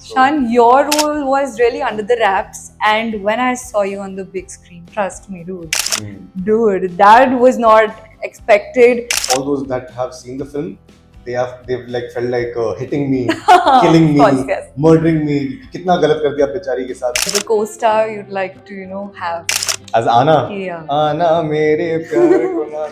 Shan, your role was really under the wraps, and when I saw you on the big screen, trust me, dude, that was not expected. All those that have seen the film, they've like felt like hitting me, killing me, Of course, yes. murdering me. कितना गलत कर दिया बेचारी के साथ. The co-star you'd like to, have. As Anna. Yeah. Anna मेरे प्यार को ना.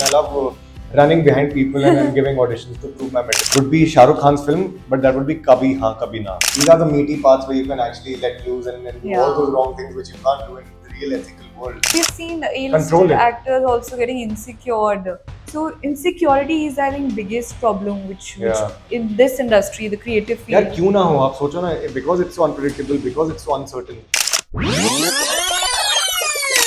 I love running behind people and giving auditions to prove my mettle. Would be Shah Rukh Khan's film, but that would be Kabhi Haan Kabhi Na. These are the meaty parts where you can actually let loose and do all those wrong things which you can't do in the real ethical world. We've seen Control A-list it. actors also getting insecure. So insecurity is, I think, biggest problem which Yeah. in this industry, the creative field. यार क्यों ना हो आप सोचो ना because it's so unpredictable, because it's so uncertain.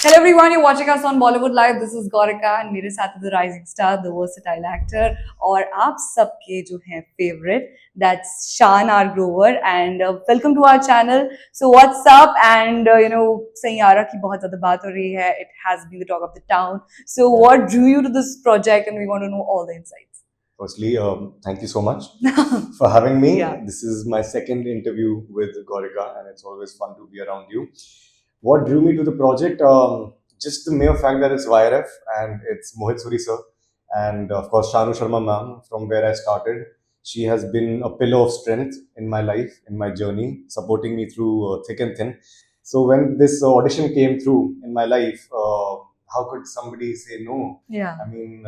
Hello everyone, you're watching us on Bollywood Live. This is Gaurika and मेरे साथ है the rising star, the versatile actor और आप सबके जो हैं favorite, that's Shan R. Grover and welcome to our channel. So what's up? And Saiyaara की बहुत ज़्यादा बात हो रही है. It has been the talk of the town. So what drew you to this project? And we want to know all the insights. Firstly, thank you so much for having me. Yeah. This is my second interview with Gaurika and it's always fun to be around you. What drew me to the project? Just the mere fact that it's YRF and it's Mohit Suri sir and of course Shanu Sharma ma'am from where I started. She has been a pillar of strength in my life, in my journey, supporting me through thick and thin. So when this audition came through in my life, how could somebody say no? Yeah. I mean,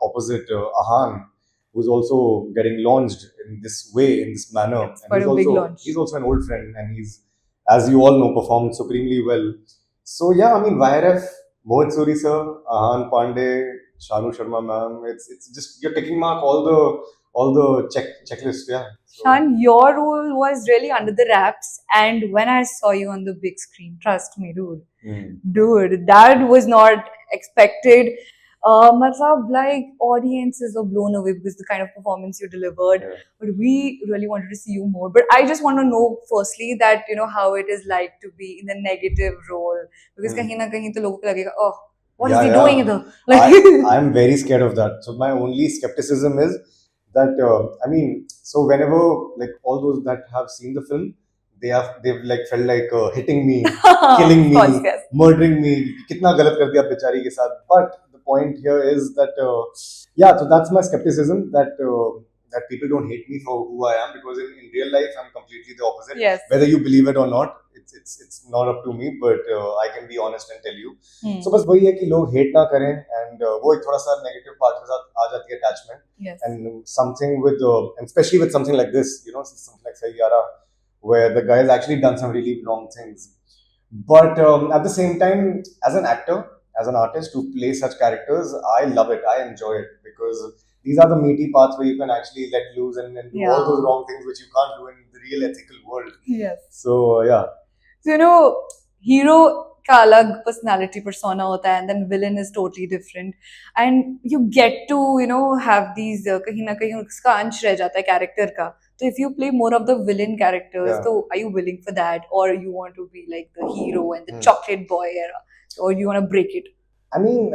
opposite Ahan, who's also getting launched in this way, in this manner. It's quite a big launch. He's also an old friend and he's, as you all know, performed supremely well. So yeah, I mean, YRF, Mohit Suri sir, Ahan Pandey, Shanu Sharma ma'am, it's just you're ticking mark all the checklist, yeah. So, Shan, your role was really under the wraps, and when I saw you on the big screen, trust me, dude, that was not expected. Matlab, like audiences were blown away because the kind of performance you delivered. Yeah. But we really wanted to see you more. But I just want to know, firstly, that how it is like to be in the negative role, because kahin na kahin to logo ko lagega, oh, what is he doing here? I'm very scared of that. So my only skepticism is that so whenever like all those that have seen the film, they've like felt like hitting me, killing me, Of course, yes. murdering me. कितना गलत कर दिया बेचारी के साथ. But the point here is that so that's my skepticism that people don't hate me for who I am, because in real life I'm completely the opposite. Yes. Whether you believe it or not, it's not up to me, but I can be honest and tell you. So बस वही है कि लोग hate ना करें and वो एक थोड़ा सा negative part के साथ आ जाती है attachment. Yes. And something with and especially with something like this, something like Sayyara, where the guy has actually done some really wrong things. But at the same time, as an actor, as an artist, to play such characters, I love it. I enjoy it because these are the meaty parts where you can actually let loose and do all those wrong things which you can't do in the real ethical world. Yes. So yeah. So hero का अलग personality persona होता है and then villain is totally different and you get to have these कहीं ना कहीं उसका अंश रह जाता है character का. So if you play more of the villain characters, Yeah. so are you willing for that, or you want to be like the hero and the chocolate boy era, or you want to break it? I mean,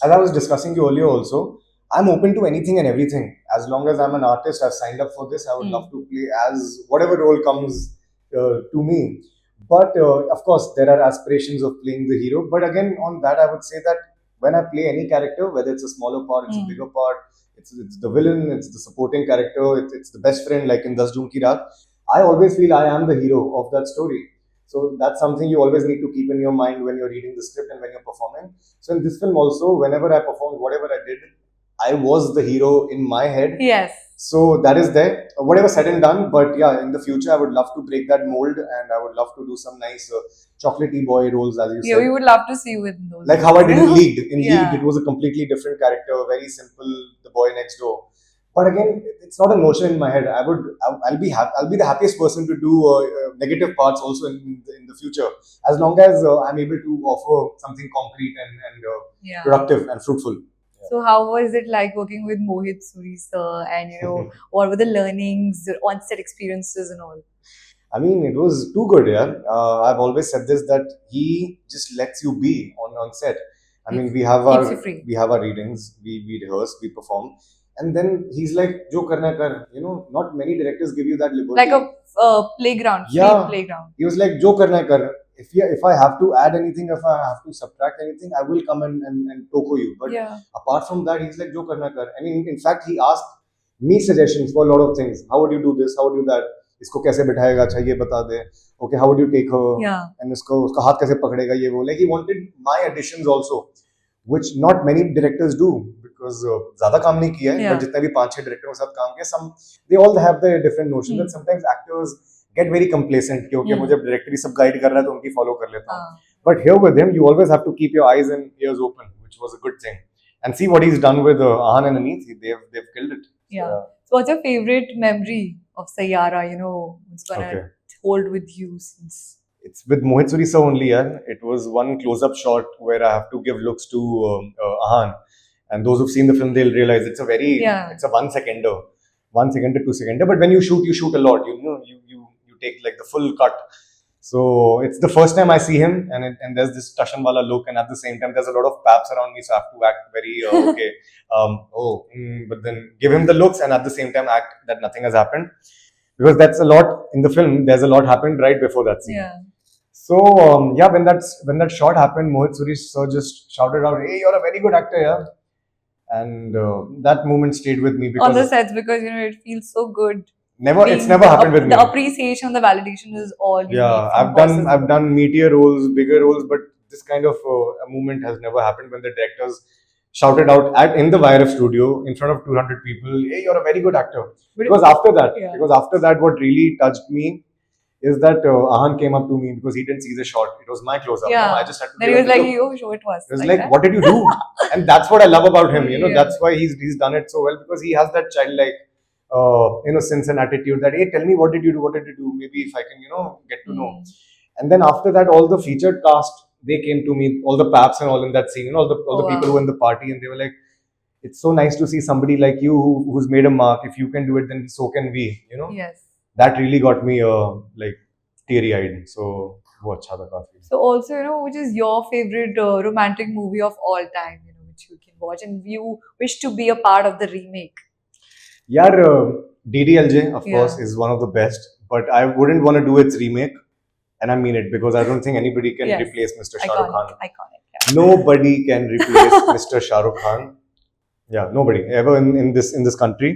as I was discussing you earlier also, I'm open to anything and everything. As long as I'm an artist, I've signed up for this, I would love to play as whatever role comes to me. But of course, there are aspirations of playing the hero. But again, on that, I would say that when I play any character, whether it's a smaller part, it's a bigger part, it's the villain, it's the supporting character, it's the best friend, like in Das Doom Ki Raat, I always feel I am the hero of that story. So that's something you always need to keep in your mind when you're reading the script and when you're performing. So in this film also, whenever I performed, whatever I did, I was the hero in my head. Yes. So that is there. Whatever said and done, but yeah, in the future, I would love to break that mold and I would love to do some nice chocolatey boy roles, as you Yeah, said. we would love to see you with those. Like how I did in League. In Yeah. League, it was a completely different character, very simple, the boy next door. But again, it's not a notion in my head. I'll be the happiest person to do negative parts also in the future, as long as I'm able to offer something concrete and Yeah. productive and fruitful. So how was it like working with Mohit Suri sir, and what were the learnings, on-set experiences, and all? I mean, it was too good, yeah. I've always said this, that he just lets you be on set. I mean, we have Keeps you free. our readings, we rehearse, we perform, and then he's like, "Jo karna hai kar." You know, not many directors give you that liberty. Like a playground, free Yeah. playground. He was like, "Jo karna hai kar." If I have to add anything, if I have to subtract anything, I will come and toko you. But Yeah. apart from that, he's like, "Jo karna hai kar." I mean, in fact, he asked me suggestions for a lot of things. How would you do this? How would you do that? इसको कैसे बिठाएगा? अच्छा ये बता दे. Okay, how would you take her? Yeah. And इसको उसका हाथ कैसे पकड़ेगा? ये वो. Like he wanted my additions also, which not many directors do because ज़्यादा काम नहीं किया है. Yeah. But जितने भी 5-6 directors के साथ काम किया, some they all have their different notions. And sometimes actors get very complacent कि okay मुझे director ही सब guide कर रहा है तो उनकी follow कर लेता हूँ. But here with him, you always have to keep your eyes and ears open, which was a good thing. And see what he's done with Ahan and Aneet. They've killed it. Yeah. So what's your favorite memory of Sayyara? You know, it's gonna Okay. hold with you since. It's with Mohit Suri sir only, yeah. It was one close-up shot where I have to give looks to Ahan, and those who've seen the film, they'll realize it's a very, it's a 1 seconder, 1 seconder, 2 seconder. But when you shoot a lot. You know, you take like the full cut. So it's the first time I see him, and there's this Tashan wala look, and at the same time there's a lot of paps around me, so I have to act very okay. But then give him the looks, and at the same time act that nothing has happened, because that's a lot in the film. There's a lot happened right before that scene. Yeah. So yeah, when that shot happened, Mohit Suri sir just shouted out, "Hey, you're a very good actor, yeah." And that moment stayed with me because On the sets, because you know it feels so good. it's never happened with me. The appreciation, the validation is all. You Yeah, need from I've done meteor roles, bigger roles, but this kind of a movement has never happened when the directors shouted out in the YRF studio in front of 200 people, "Hey, you're a very good actor." Because after that, what really touched me is that Ahan came up to me because he didn't see the shot. It was my close-up. Yeah. No, I just had to. Then he was like, "Oh, show it to us." It was like, "What did you do?" And that's what I love about him. You know, Yeah. that's why he's done it so well, because he has that childlike innocence and attitude that, "Hey, tell me, what did you do? What did you do? Maybe if I can, get to know." And then after that, all the featured cast, they came to me, all the paps and all in that scene, all the people who were in the party, and they were like, "It's so nice to see somebody like you who's made a mark. If you can do it, then so can we." You know. Yes. That really got me like teary-eyed. So वो अच्छा था काफी. So also, you know, which is your favorite romantic movie of all time? You know, which you can watch and you wish to be a part of the remake. Yaar, DDLJ of Yeah. course is one of the best, but I wouldn't want to do its remake, and I mean it, because I don't think anybody can Yes. replace Mr. Shah Rukh Khan. Iconic. Yeah. Nobody can replace Mr. Shah Rukh Khan. Yeah, nobody ever in this country,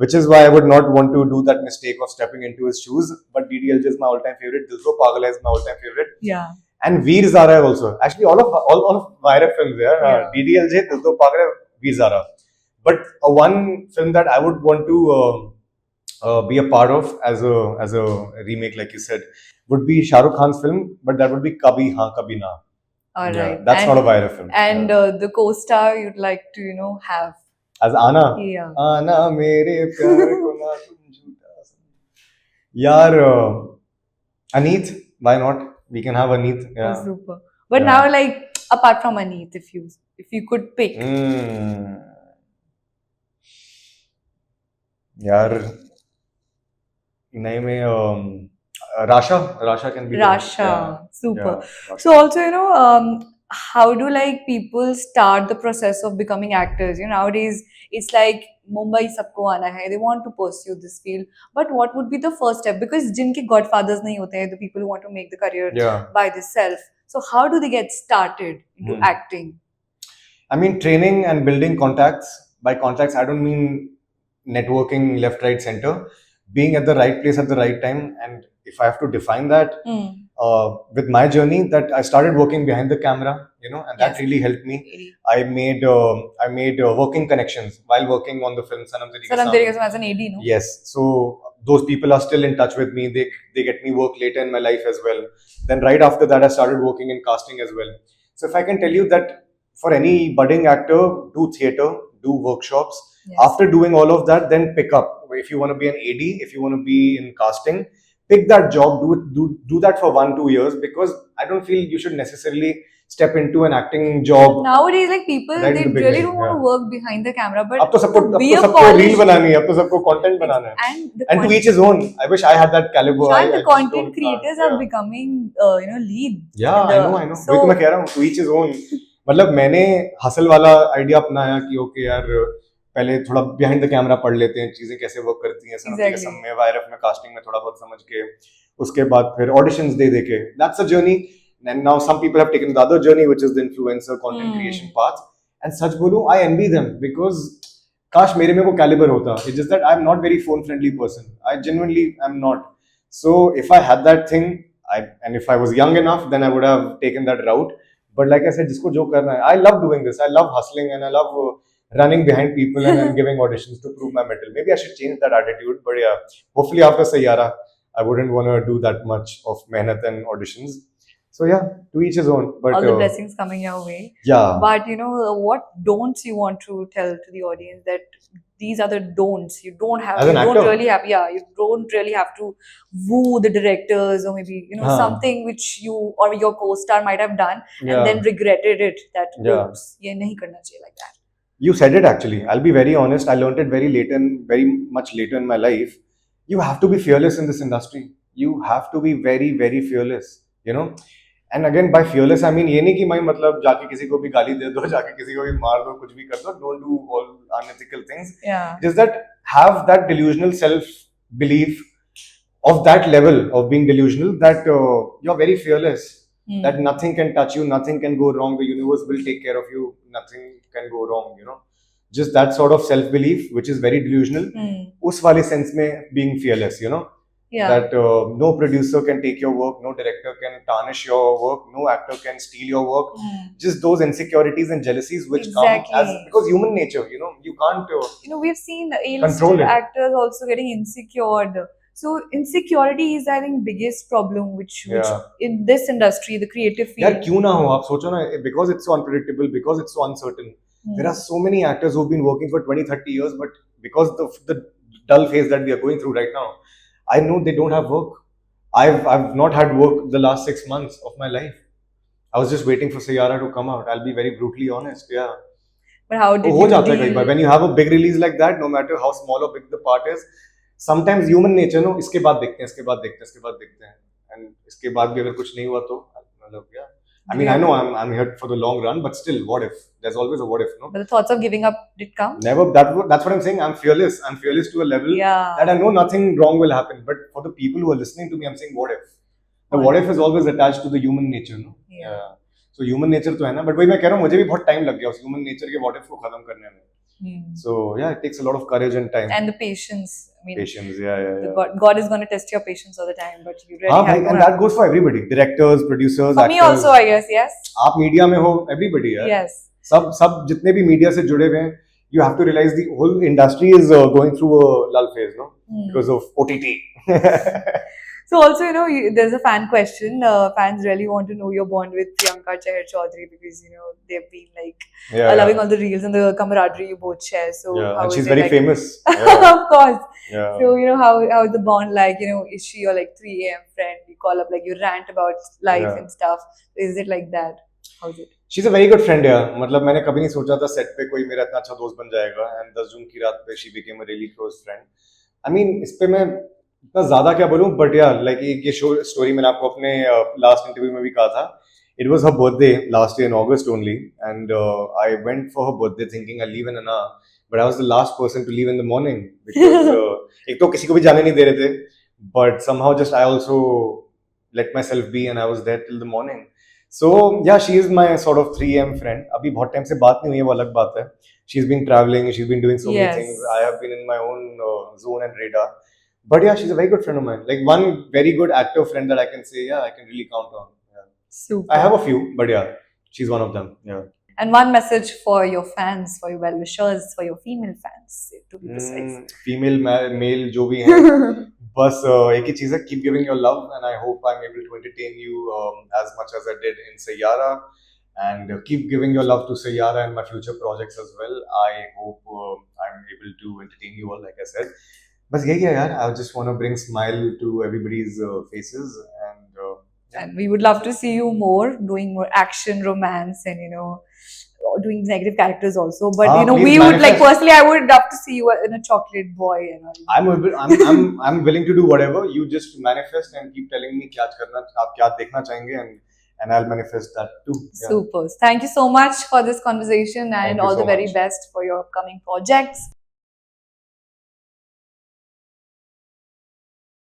which is why I would not want to do that mistake of stepping into his shoes. But DDLJ is my all-time favorite. Dil To Pagal Hai is my all-time favorite. Yeah. And Veer Zara also. Actually, all of YRF films there. Yeah. DDLJ, Dil To Pagal Hai, Veer Zara. But one film that I would want to be a part of as a remake, like you said, would be Shah Rukh Khan's film, but that would be Kabhi Haan Kabhi Na. All Yeah, right. that's not a YRF film. And the co-star you'd like to, you know, have. As Ana. Yeah. Ana mere pyar ko na tum jhuta samjho. Yaar, Aneet, why not? We can have Aneet. Yeah. Super. But Yeah. now, like, apart from Aneet, if you could pick. यार नए में Rasha can be there. Rasha. Yeah. Super. Yeah, Rasha. So also, you know, how do like people start the process of becoming actors? You know, nowadays it's like Mumbai sabko aana hai. They want to pursue this field, but what would be the first step? Because jinke godfathers nahi hote hain, the people who want to make the career Yeah. by themselves. So how do they get started into acting? I mean, training and building contacts. By contacts, I don't mean networking left, right, center. Being at the right place at the right time. And if I have to define that, with my journey, that I started working behind the camera, you know, and that Yes. really helped me. I made working connections while working on the film Sanam Teri Ke Sanam Saam. Teri Ke Saam as an AD, no? Yes. So those people are still in touch with me. They get me work later in my life as well. Then right after that, I started working in casting as well. So if I can tell you that for any budding actor, do theater, do workshops. Yes. After doing all of that, then pick up. If you want to be an AD, if you want to be in casting, pick that job. Do that for 1-2 years, because I don't feel you should necessarily step into an acting job. Nowadays, like people, Right in they the really beginning, don't want to yeah. work behind the camera, but अब तो सबको be a reel polished- बनानी है, अब तो सबको content बनाना है. and the And to each his own. I wish I had that caliber. Shan, I the just content don't- creators yeah. are becoming, you know, lead. Yeah, in I the- know. So, वही तो मैं कह रहा हूँ. To each his own. मतलब मैंने hustle वाला idea अपनाया कि ओके यार, पहले थोड़ा बिहाइंड द कैमरा पढ़ लेते हैं, चीजें कैसे वर्क करती हैं सनम के Exactly. कसम में, वायरफ में कास्टिंग में थोड़ा बहुत समझ के, उसके बाद फिर ऑडिशंस दे के, that's a journey. And now some people have taken the other journey, which is the influencer content creation path. And सच बोलूं, I envy them because काश मेरे में वो caliber होता. It's just that I'm not very phone friendly person. I genuinely am not. So if I had that thing, and if I was young enough, then I would have taken that route. But like I said, जिसको जो करना है, I love doing this. I love hustling and I love running behind people and giving auditions to prove my mettle. Maybe I should change that attitude. But yeah, hopefully after Sayyara, I wouldn't want to do that much of mehnat and auditions. So yeah, to each his own. But All the blessings coming your way. yeah, But you know, what don'ts you want to tell to the audience, that these are the don'ts you don't have. As an You don't actor? really have. Yeah, you don't really have to woo the directors, or maybe Huh. something which you or your co-star might have done yeah. and then regretted it. That Yeah. oops, ye nahi karna chahiye like that. You said it actually. I'll be very honest. I learned it very much later in my life. You have to be fearless in this industry. You have to be very, very fearless. You know. And again, by fearless, I mean ये नहीं कि मैं मतलब जाके किसी को भी गाली दे दो, जाके किसी को भी मार दो, कुछ भी कर दो. Don't do all unethical things. Yeah. Just that have that delusional self belief of that level of being delusional that you're very fearless. That nothing can touch you, nothing can go wrong. The universe will take care of you. Nothing can go wrong. You know, just that sort of self belief, which is very delusional. उस वाले sense में being fearless. You know. Yeah. That no producer can take your work, no director can tarnish your work, no actor can steal your work. Just those insecurities and jealousies which Exactly. come as because human nature, you know, you can't. We've seen Control A-list it. actors also getting insecure. So insecurity is, I think, biggest problem which Yeah. in this industry, the creative यार field. क्यों ना हो, आप सोचो ना, because it's so unpredictable, because it's so uncertain. There are so many actors who've been working for 20, 30 years, but because the dull phase that we are going through right now, I know they don't have work. I've not had work the last 6 months of my life. I was just waiting for Sayyara to come out. I'll be very brutally honest. Yeah. But how did हो you जाता है कई बार. deal? When you have a big release like that, no matter how small or big the part is, sometimes human nature, no, इसके बाद देखते हैं, इसके बाद देखते हैं, इसके बाद देखते हैं, and इसके बाद भी अगर कुछ नहीं हुआ तो मतलब yeah. I mean, I know I'm here for the long run, but still, what if? There's always a what if, no? But the thoughts of giving up did come? Never. That's what I'm saying. I'm fearless. I'm fearless to a level Yeah. that I know nothing wrong will happen. But for the people who are listening to me, I'm saying what if? The what if is always attached to the human nature, no? Yeah. So human nature तो है ना, but वही मैं कह रहा हूँ, मुझे भी बहुत time लग गया उस human nature के what if को खत्म करने में. So yeah, it takes a lot of courage and time. And the patience. I mean, Patience, yeah. God is going to test your patience all the time, but you really हाँ have भाई, to and that goes for everybody. Directors, producers, For actors. me also, I guess, yes. आप media में हो, everybody यार. Yes. सब जितने भी media से जुड़े हुए हैं, you have to realize the whole industry is going through a lull phase, no? Because of OTT. So also, there's a fan question. Fans really want to know your bond with Priyanka Chahar Chaudhary because they've been like loving all the reels and the camaraderie you both share. So yeah, how and is she's it very like? famous. Yeah. Of course. Yeah. So how is the bond like? Is she your like 3 a.m. friend? You call up, like you rant about life Yeah. and stuff. Is it like that? How's it? She's a very good friend यार. मतलब मैंने कभी नहीं सोचा था set पे कोई मेरा इतना अच्छा दोस्त बन जाएगा. And 10 जून की रात पे she became a really close friend. I mean, इस पे मैं इतना ज्यादा क्या बोलूं, but yeah, like ये स्टोरी मैंने आपको अपने लास्ट इंटरव्यू में भी कहा था. It was her birthday last year in August only, and I went for her birthday thinking I'll leave in an hour, but I was the last person to leave in the morning because एक तो किसी को भी जाने नहीं दे रहे थे, but somehow just I also let myself be and I was there till the morning. So yeah, she is my sort of 3 a.m. friend. अभी बहुत टाइम से बात नहीं हुई है, वो अलग बात है. She's been traveling, she's been doing so many Yes. things. I have been in my own zone and radar. But yeah, she's a very good friend of mine. Like one very good actor friend that I can say, yeah, I can really count on. Yeah. Super. I have a few, but yeah, she's one of them. Yeah. And one message for your fans, for your well-wishers, for your female fans, to be precise. Female, male, जो भी हैं, बस एक ही चीज़ है, keep giving your love, and I hope I'm able to entertain you as much as I did in Sayyara, and keep giving your love to Sayyara and my future projects as well. I hope I'm able to entertain you all, like I said. बस यही है यार. I just want to bring smile to everybody's faces, and And we would love to see you more doing more action, romance, and doing negative characters also. But please we would like manifest. personally, I would love to see you in a chocolate boy. I'm willing to do whatever. You just manifest and keep telling me क्या करना, आप क्या देखना चाहेंगे, and I'll manifest that too. Yeah. Super. Thank you so much for this conversation Thank and you all so the very much. best for your upcoming projects.